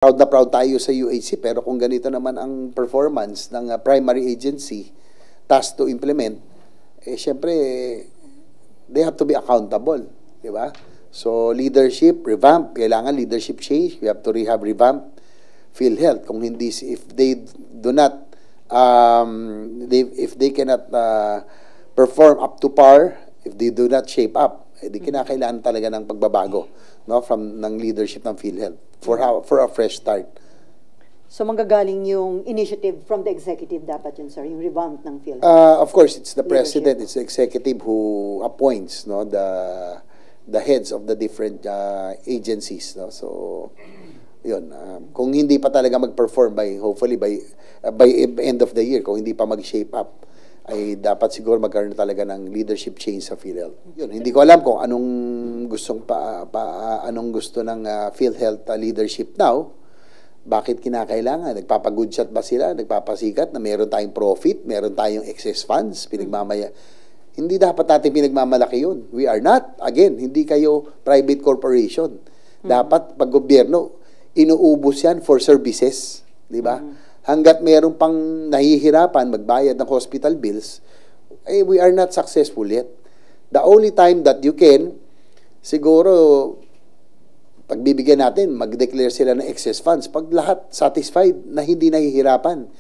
Proud na proud tayo sa UHC, pero kung ganito naman ang performance ng primary agency tasked to implement, syempre, they have to be accountable, di ba? So, leadership, revamp, kailangan leadership change, we have to revamp PhilHealth. Kung hindi, if they do not, if they cannot perform up to par, if they do not shape up, di kinakailangan talaga ng pagbabago, no, from ng leadership ng PhilHealth for a fresh start. So manggagaling yung initiative from the executive dapat yun, sir, yung revamp ng PhilHealth? Of course, it's the president, it's the executive who appoints, no, the heads of the different agencies, no. So yun, kung hindi pa talaga mag-perform hopefully by end of the year, kung hindi pa mag-shape up, ay dapat siguro magkaroon talaga ng leadership change sa PhilHealth. Yun, hindi ko alam kung anong gusto ng PhilHealth leadership now. Bakit kinakailangan? Nagpapagood shot ba sila? Nagpapasikat na meron tayong profit, meron tayong excess funds, pinagmamaya. Hindi dapat natin pinagmamalaki yun. We are not. Again, hindi kayo private corporation. Dapat pag gobyerno, inuubos yan for services. Di ba? Hanggat meron pang nahihirapan magbayad ng hospital bills, we are not successful yet. The only time that you can, siguro, pagbibigyan natin, mag-declare sila ng excess funds pag lahat satisfied na hindi nahihirapan.